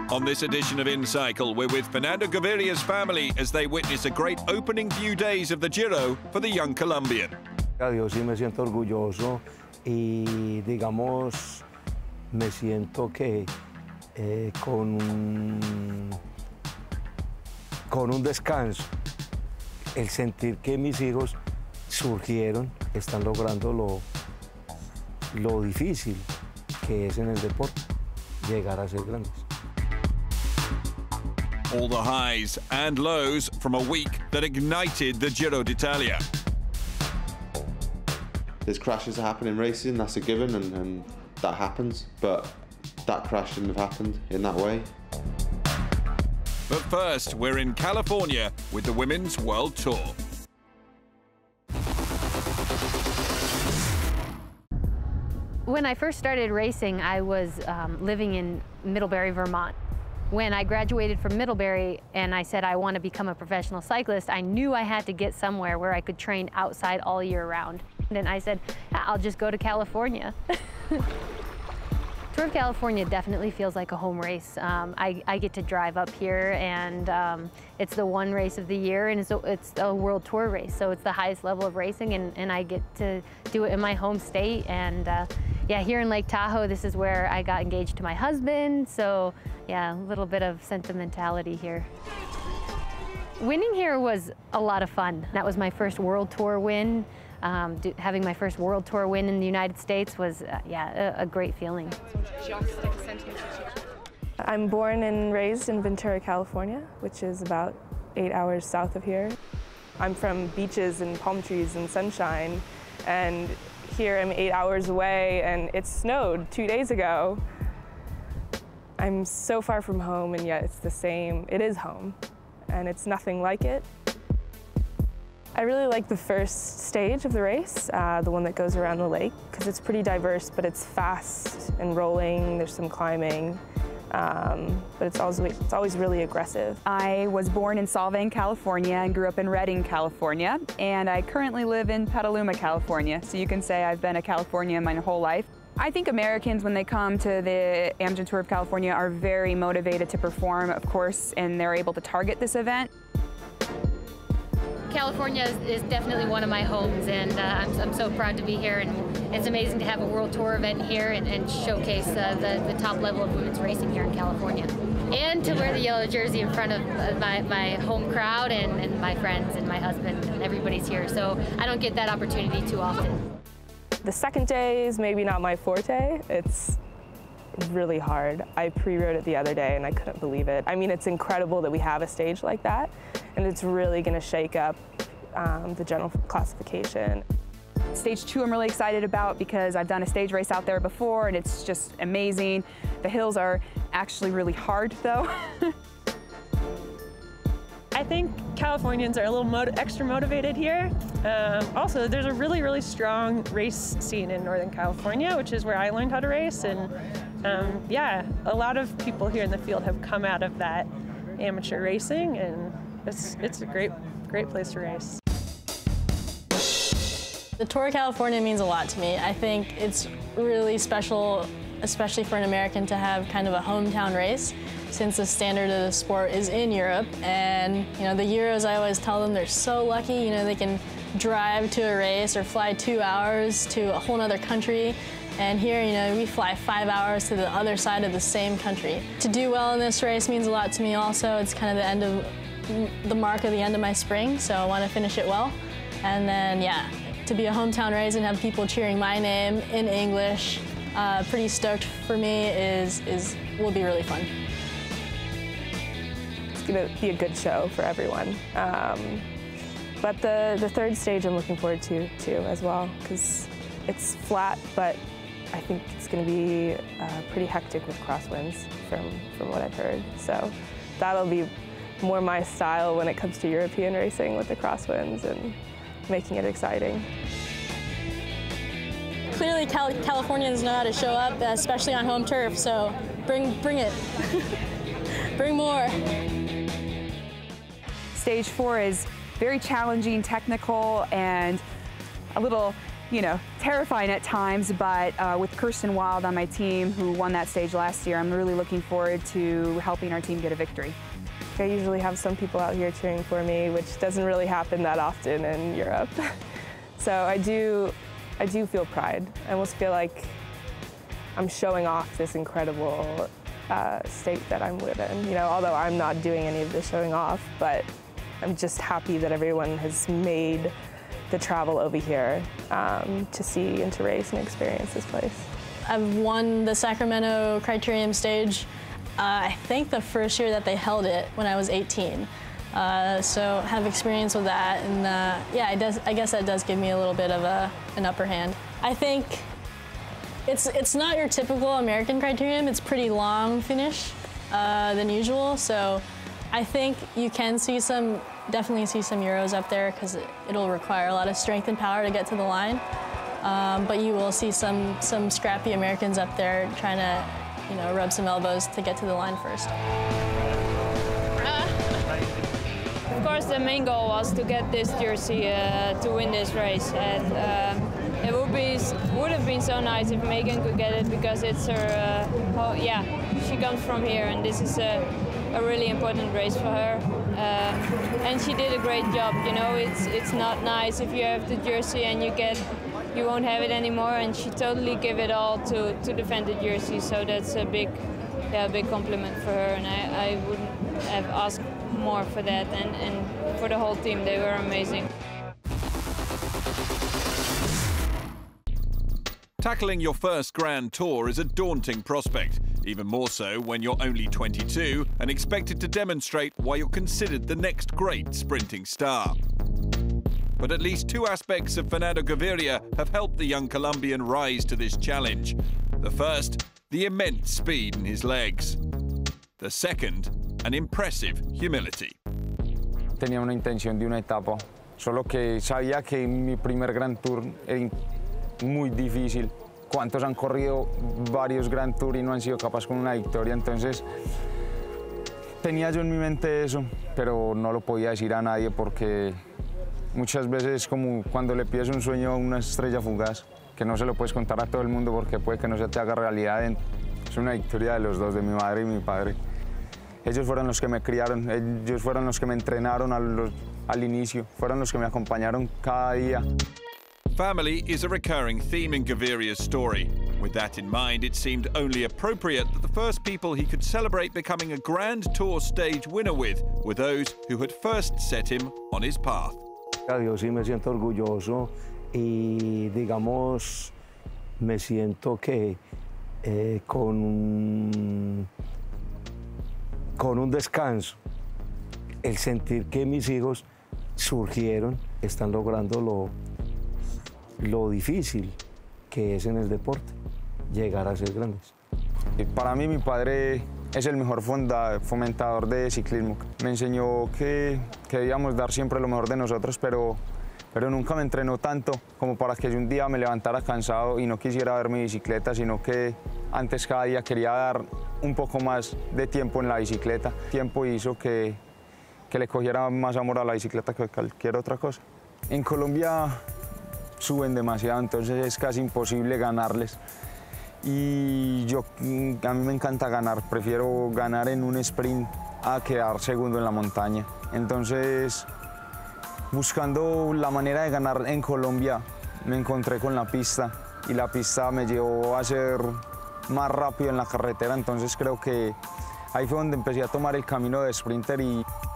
On this edition of inCycle, we're with Fernando Gaviria's family as they witness a great opening few days of the Giro for the young Colombian. Yo sí me siento orgulloso y, digamos, me siento que con un descanso, el sentir que mis hijos surgieron, están logrando lo difícil que es en el deporte, llegar a ser grandes. All the highs and lows from a week that ignited the Giro d'Italia. There's crashes that happen in racing, that's a given, and that happens, but that crash shouldn't have happened in that way. But first, we're in California with the Women's World Tour. When I first started racing, I was living in Middlebury, Vermont. When I graduated from Middlebury and I said I want to become a professional cyclist, I knew I had to get somewhere where I could train outside all year round. And I said, I'll just go to California. Tour of California definitely feels like a home race. I get to drive up here, and it's the one race of the year, and it's a world tour race, so it's the highest level of racing, and I get to do it in my home state. And yeah, here in Lake Tahoe, this is where I got engaged to my husband, so yeah, a little bit of sentimentality here. Winning here was a lot of fun. That was my first world tour win. Having my first world tour win in the United States was, yeah, a great feeling. I'm born and raised in Ventura, California, which is about 8 hours south of here. I'm from beaches and palm trees and sunshine, and here I'm 8 hours away, and it snowed 2 days ago. I'm so far from home, and yet it's the same. It is home, and it's nothing like it. I really like the first stage of the race, the one that goes around the lake, because it's pretty diverse, but it's fast and rolling. There's some climbing, but it's always really aggressive. I was born in Solvang, California, and grew up in Redding, California, and I currently live in Petaluma, California, so you can say I've been a Californian my whole life. I think Americans, when they come to the Amgen Tour of California, are very motivated to perform, of course, and they're able to target this event. California is definitely one of my homes, and I'm so proud to be here, and it's amazing to have a World Tour event here and showcase the top level of women's racing here in California. And to wear the yellow jersey in front of my home crowd and my friends and my husband, and everybody's here, so I don't get that opportunity too often. The second day is maybe not my forte. It's really hard. I pre-rode it the other day and I couldn't believe it. I mean, it's incredible that we have a stage like that, and it's really going to shake up the general classification. Stage 2 I'm really excited about because I've done a stage race out there before and it's just amazing. The hills are actually really hard though. I think Californians are a little extra motivated here. Also, there's a really, really strong race scene in Northern California, which is where I learned how to race. And yeah, a lot of people here in the field have come out of that amateur racing, and it's a great place to race. The Tour of California means a lot to me. I think it's really special, especially for an American, to have kind of a hometown race, since the standard of the sport is in Europe. And you know, the Euros, I always tell them they're so lucky, you know, they can drive to a race or fly 2 hours to a whole other country. And here, you know, we fly 5 hours to the other side of the same country. To do well in this race means a lot to me also. It's kind of the mark of the end of my spring, so I want to finish it well. And then, yeah, to be a hometown race and have people cheering my name in English, pretty stoked for me, will be really fun. It's going to be a good show for everyone. But the third stage I'm looking forward to too as well, because it's flat, but I think it's going to be pretty hectic with crosswinds from what I've heard. So that'll be more my style when it comes to European racing, with the crosswinds and making it exciting. Clearly, Californians know how to show up, especially on home turf, so bring it. Bring more. Stage 4 is very challenging, technical, and a little you know, terrifying at times, but with Kirsten Wild on my team, who won that stage last year, I'm really looking forward to helping our team get a victory. I usually have some people out here cheering for me, which doesn't really happen that often in Europe. So I do feel pride. I almost feel like I'm showing off this incredible state that I'm living. You know, although I'm not doing any of the showing off, but I'm just happy that everyone has made the travel over here to see and to race and experience this place. I've won the Sacramento Criterium stage, I think the first year that they held it when I was 18. So have experience with that, and yeah, I guess that does give me a little bit of an upper hand. I think it's not your typical American Criterium. It's pretty long finish than usual, so I think you can see definitely see some Euros up there because it'll require a lot of strength and power to get to the line. But you will see some scrappy Americans up there trying to, you know, rub some elbows to get to the line first. Of course, the main goal was to get this jersey to win this race, and it would have been so nice if Megan could get it because it's her. Yeah, she comes from here, and this is a really important race for her. And she did a great job. You know, it's not nice if you have the jersey and you won't have it anymore, and she totally gave it all to defend the jersey. So that's a big compliment for her, and I wouldn't have asked more for that, and for the whole team, they were amazing. Tackling your first Grand Tour is a daunting prospect, even more so when you're only 22 and expected to demonstrate why you're considered the next great sprinting star. But at least two aspects of Fernando Gaviria have helped the young Colombian rise to this challenge. The first, the immense speed in his legs. The second, an impressive humility. Tenía una intención de una etapa, solo que sabía que mi primer Grand Tour era muy difícil. ¿Cuántos han corrido varios Grand Tour y no han sido capaces con una victoria? Entonces, tenía yo en mi mente eso, pero no lo podía decir a nadie porque muchas veces es como cuando le pides un sueño a una estrella fugaz, que no se lo puedes contar a todo el mundo porque puede que no se te haga realidad. Es una victoria de los dos, de mi madre y mi padre. Ellos fueron los que me criaron, ellos fueron los que me entrenaron al inicio, fueron los que me acompañaron cada día. Family is a recurring theme in Gaviria's story. With that in mind, it seemed only appropriate that the first people he could celebrate becoming a Grand Tour stage winner with were those who had first set him on his path. Yo sí me siento orgulloso y, digamos, me siento que con un descanso, el sentir que mis hijos surgieron, están logrando lo difícil que es en el deporte, llegar a ser grandes. Para mí mi padre es el mejor fomentador de ciclismo. Me enseñó que debíamos dar siempre lo mejor de nosotros, pero nunca me entrenó tanto como para que yo un día me levantara cansado y no quisiera ver mi bicicleta, sino que antes cada día quería dar un poco más de tiempo en la bicicleta. El tiempo hizo que le cogiera más amor a la bicicleta que cualquier otra cosa. En Colombia suben demasiado, entonces es casi imposible ganarles. Y a mí me encanta ganar, prefiero ganar en un sprint a quedar segundo en la montaña. Entonces, buscando la manera de ganar en Colombia, me encontré con la pista y la pista me llevó a ser más rápido en la carretera, entonces creo que ahí fue donde empecé a tomar el camino de sprinter.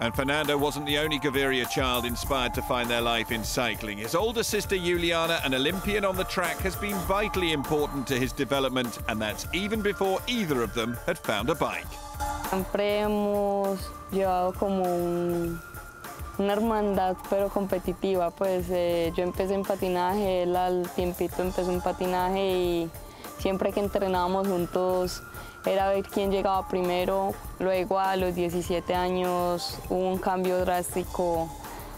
And Fernando wasn't the only Gaviria child inspired to find their life in cycling. His older sister Juliana, an Olympian on the track, has been vitally important to his development, and that's even before either of them had found a bike. Siempre hemos llevado como una hermandad, pero competitiva. Pues yo empecé en patinaje, él al tiempito empezó en patinaje y siempre que entrenábamos juntos era ver quién llegaba primero. Luego a los 17 años hubo un cambio drástico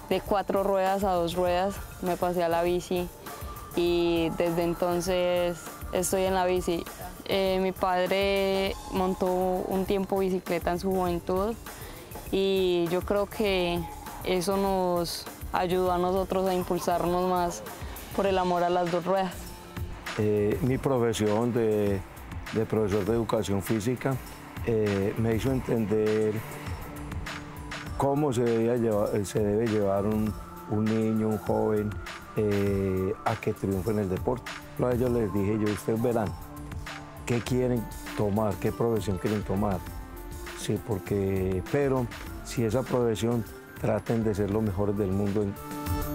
de 4 ruedas a 2 ruedas. Me pasé a la bici y desde entonces estoy en la bici. Mi padre montó un tiempo bicicleta en su juventud y yo creo que eso nos ayudó a nosotros a impulsarnos más por el amor a las dos ruedas. Mi profesión de profesor de educación física me hizo entender cómo se debe llevar un niño, un joven, a que triunfe en el deporte. A ellos les dije yo, ustedes verán qué quieren tomar, qué profesión quieren tomar. Sí, pero si esa profesión, traten de ser los mejores del mundo.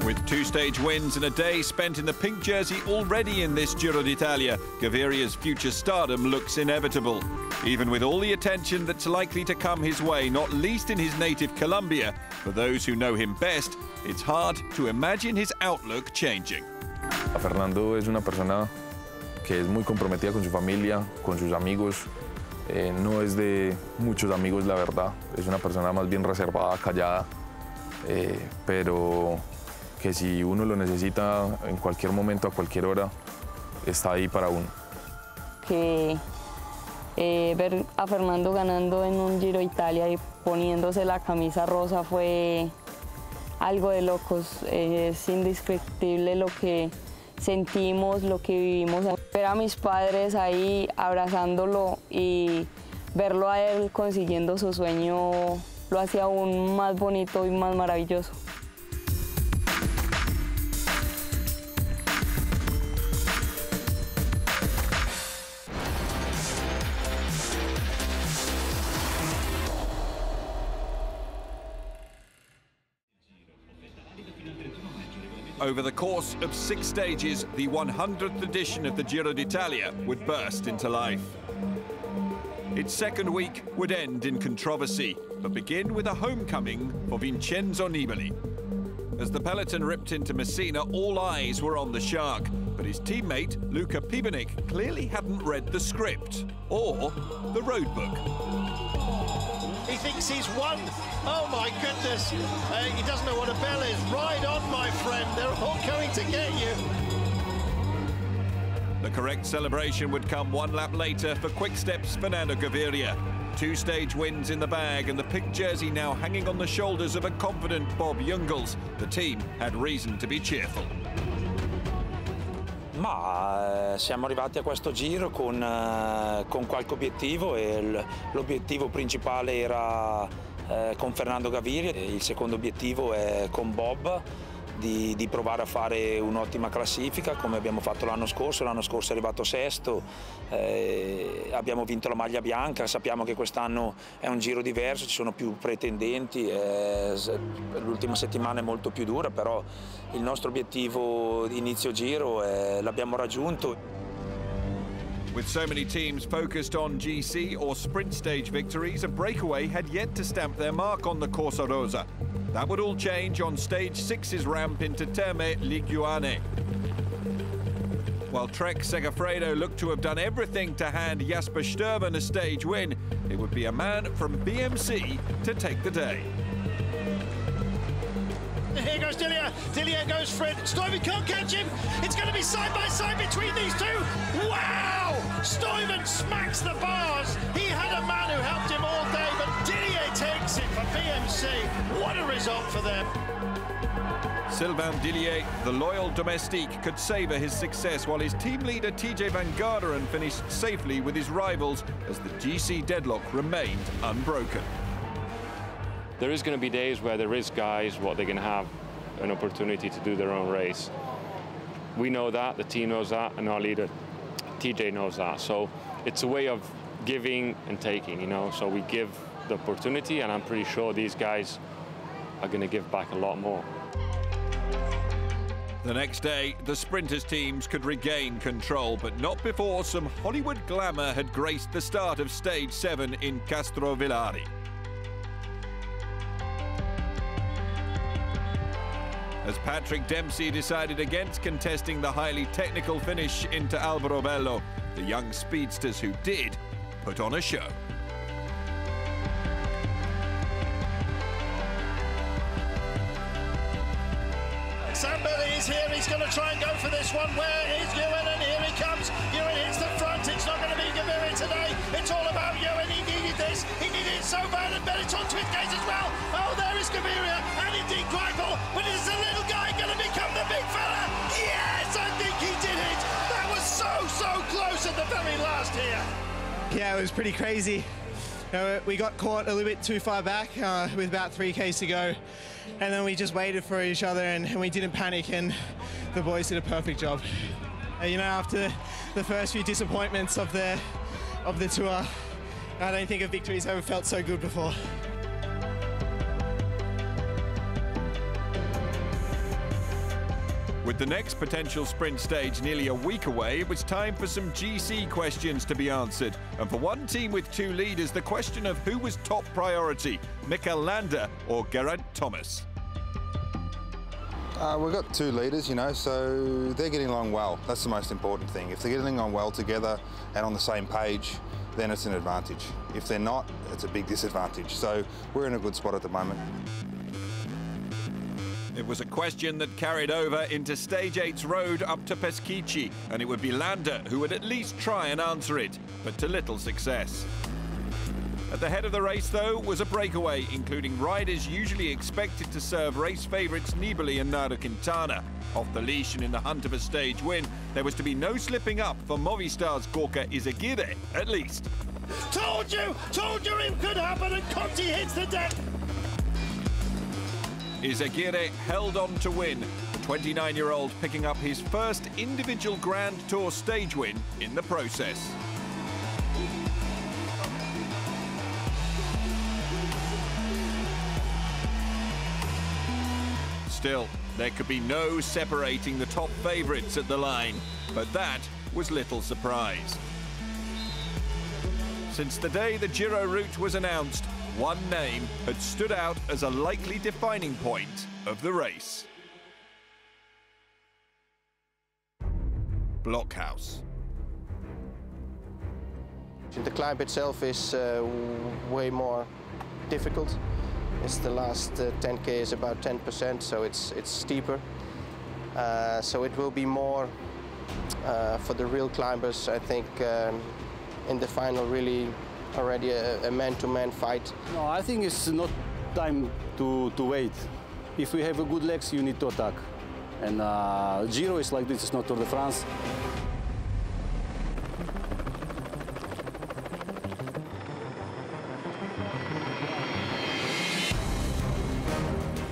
With 2 stage wins and a day spent in the pink jersey already in this Giro d'Italia, Gaviria's future stardom looks inevitable. Even with all the attention that's likely to come his way, not least in his native Colombia, for those who know him best, it's hard to imagine his outlook changing. Fernando es una persona que es muy comprometida con su familia, con sus amigos. No es de muchos amigos, la verdad. Es una persona más bien reservada, callada, pero que si uno lo necesita en cualquier momento, a cualquier hora, está ahí para uno. Que ver a Fernando ganando en un Giro Italia y poniéndose la camisa rosa fue algo de locos. Es indescriptible lo que sentimos, lo que vivimos. Ver a mis padres ahí abrazándolo y verlo a él consiguiendo su sueño lo hacía aún más bonito y más maravilloso. Over the course of 6 stages, the 100th edition of the Giro d'Italia would burst into life. Its second week would end in controversy, but begin with a homecoming for Vincenzo Nibali. As the peloton ripped into Messina, all eyes were on the shark, but his teammate, Luka Pibenik, clearly hadn't read the script or the roadbook. He thinks he's won. Oh my goodness. He doesn't know what a bell is. Ride on, my friend. They're all going to get you. The correct celebration would come 1 lap later for Quick-Step's Fernando Gaviria. 2 stage wins in the bag and the pink jersey now hanging on the shoulders of a confident Bob Jungels. The team had reason to be cheerful. Ma siamo arrivati a questo giro con qualche obiettivo e l'obiettivo principale era con Fernando Gaviria, il secondo obiettivo è con Bob di provare a fare un'ottima classifica come abbiamo fatto l'anno scorso è arrivato sesto, abbiamo vinto la maglia bianca, sappiamo che quest'anno è un giro diverso, ci sono più pretendenti, l'ultima settimana è molto più dura, però il nostro obiettivo di inizio giro l'abbiamo raggiunto. With so many teams focused on GC or sprint stage victories, a breakaway had yet to stamp their mark on the Corsa Rosa. That would all change on stage 6's ramp into Terme Liguane. While Trek Segafredo looked to have done everything to hand Jasper Sturban a stage win, it would be a man from BMC to take the day. Here goes Dillier. Dillier goes for it. Stuyven can't catch him. It's going to be side by side between these two. Wow! Stuyven smacks the bars. He had a man who helped him all day, but Dillier takes it for BMC. What a result for them. Sylvain Dillier, the loyal domestique, could savour his success while his team leader TJ Van Garderen finished safely with his rivals as the GC deadlock remained unbroken. There is going to be days where there is guys, they're going to have an opportunity to do their own race. We know that, the team knows that, and our leader, TJ, knows that. So it's a way of giving and taking, you know. So we give the opportunity, and I'm pretty sure these guys are going to give back a lot more. The next day, the sprinters' teams could regain control, but not before some Hollywood glamour had graced the start of Stage 7 in Castrovillari. As Patrick Dempsey decided against contesting the highly technical finish into Alberobello, the young speedsters who did put on a show. Sambelli is here, he's going to try and go for this one. Where is Ewan? And here he comes. Ewan hits the front, it's not going to be Gaviria today. It's all about Ewan, he needed this. He needed it so bad, and Benetton to his gate as well. Oh, there is Gaviria, and indeed Greipel, but it's a little guy going to become the big fella? Yes, I think he did it. That was so close at the very last here. Yeah, it was pretty crazy. We got caught a little bit too far back with about 3Ks to go, and then we just waited for each other and we didn't panic, and the boys did a perfect job. You know, after the first few disappointments of the tour, I don't think a victory's ever felt so good before. With the next potential sprint stage nearly a week away, it was time for some GC questions to be answered. And for one team with two leaders, the question of who was top priority, Mikel Landa or Geraint Thomas? We've got two leaders, you know, so they're getting along well. That's the most important thing. If they're getting along well together and on the same page, then it's an advantage. If they're not, it's a big disadvantage. So we're in a good spot at the moment. It was a question that carried over into Stage 8's road up to Peschici, and it would be Landa who would at least try and answer it, but to little success. At the head of the race, though, was a breakaway, including riders usually expected to serve race favourites Nibali and Nairo Quintana. Off the leash and in the hunt of a stage win, there was to be no slipping up for Movistar's Gorka Izagirre, at least. Told you it could happen, and Conti hits the deck. Izagirre held on to win, the 29-year-old picking up his first individual Grand Tour stage win in the process. Still, there could be no separating the top favourites at the line, but that was little surprise. Since the day the Giro route was announced, one name had stood out as a likely defining point of the race. Blockhaus. The climb itself is way more difficult. It's the last 10K is about 10%, so it's steeper. So it will be more for the real climbers, I think, in the final, really already a man-to-man fight. No, I think it's not time to wait. If we have a good legs, you need to attack. And Giro is like this, it's not Tour de France.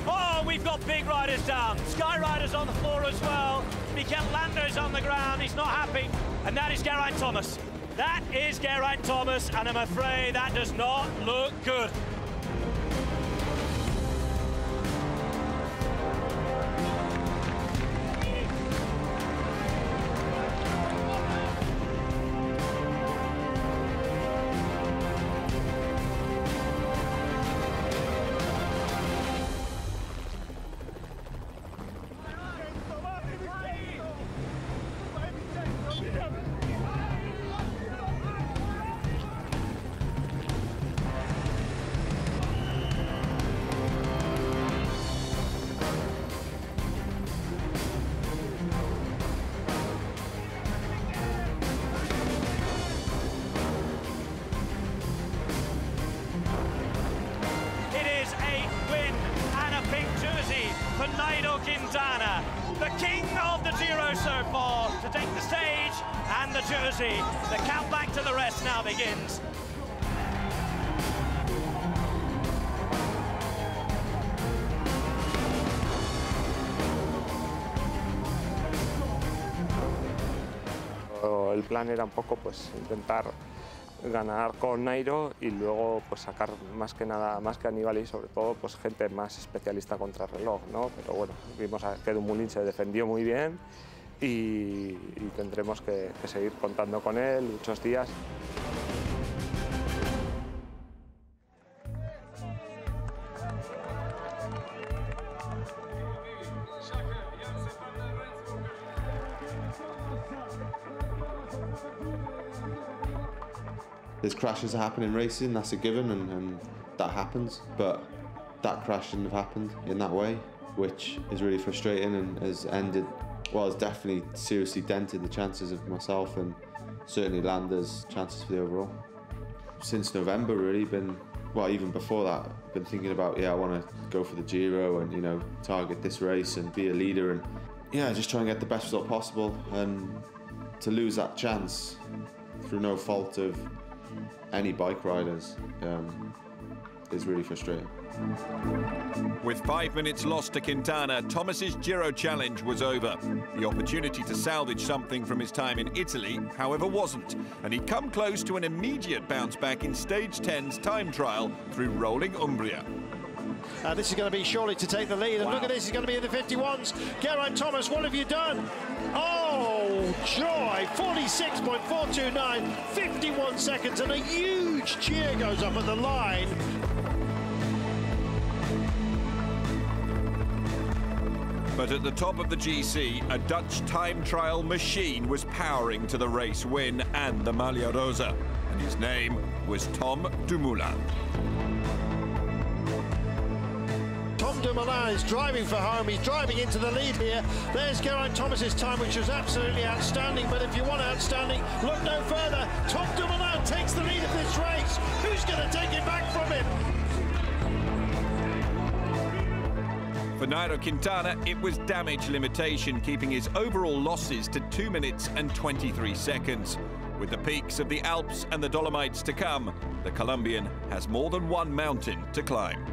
Oh, we've got big riders down. Sky Riders on the floor as well. Mikel Landa is on the ground, he's not happy. And that is Geraint Thomas. That is Geraint Thomas, and I'm afraid that does not look good. Fernando Quintana, the king of the Giro so far, to take the stage and the jersey. The countback to the rest now begins. El plan era un poco pues intentar ganar con Nairo y luego pues sacar más que nada, más que a Nibali, sobre todo pues gente más especialista contra reloj, ¿no? Pero bueno, vimos que Dumoulin se defendió muy bien y tendremos que seguir contando con él muchos días. There's crashes that happen in racing, that's a given, and that happens, but that crash shouldn't have happened in that way, which is really frustrating and has ended, well, has definitely seriously dented the chances of myself and certainly Landa's chances for the overall. Since November, really been well, even before that, I've been thinking about, I want to go for the Giro and, you know, target this race and be a leader and, just try and get the best result possible. And to lose that chance through no fault of any bike riders is really frustrating. With 5 minutes lost to Quintana, Thomas's Giro challenge was over. The opportunity to salvage something from his time in Italy, however, wasn't, and he'd come close to an immediate bounce back in Stage 10's time trial through rolling Umbria. This is going to be surely to take the lead, and look at this, he's going to be in the 51s. Geraint Thomas, what have you done? Oh, joy, 46.429, 51 seconds, and a huge cheer goes up at the line. But at the top of the GC, a Dutch time trial machine was powering to the race win and the Maglia Rosa, and his name was Tom Dumoulin. Tom Dumoulin is driving for home, he's driving into the lead here. There's Geraint Thomas's time, which was absolutely outstanding, but if you want outstanding, look no further. Tom Dumoulin takes the lead of this race. Who's going to take it back from him? For Nairo Quintana, it was damage limitation, keeping his overall losses to 2 minutes and 23 seconds. With the peaks of the Alps and the Dolomites to come, the Colombian has more than one mountain to climb.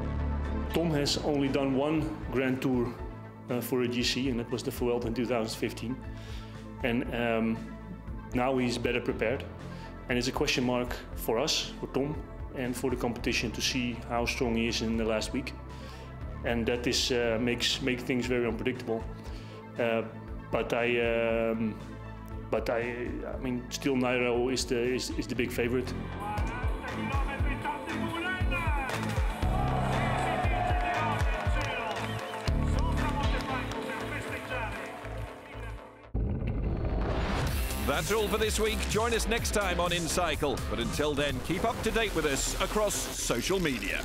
Tom has only done one Grand Tour for a GC, and that was the Vuelta in 2015. And now he's better prepared. And it's a question mark for us, for Tom, and for the competition to see how strong he is in the last week. And that is makes things very unpredictable. But I mean, still Nairo is the big favorite. That's all for this week. Join us next time on inCycle. But until then, keep up to date with us across social media.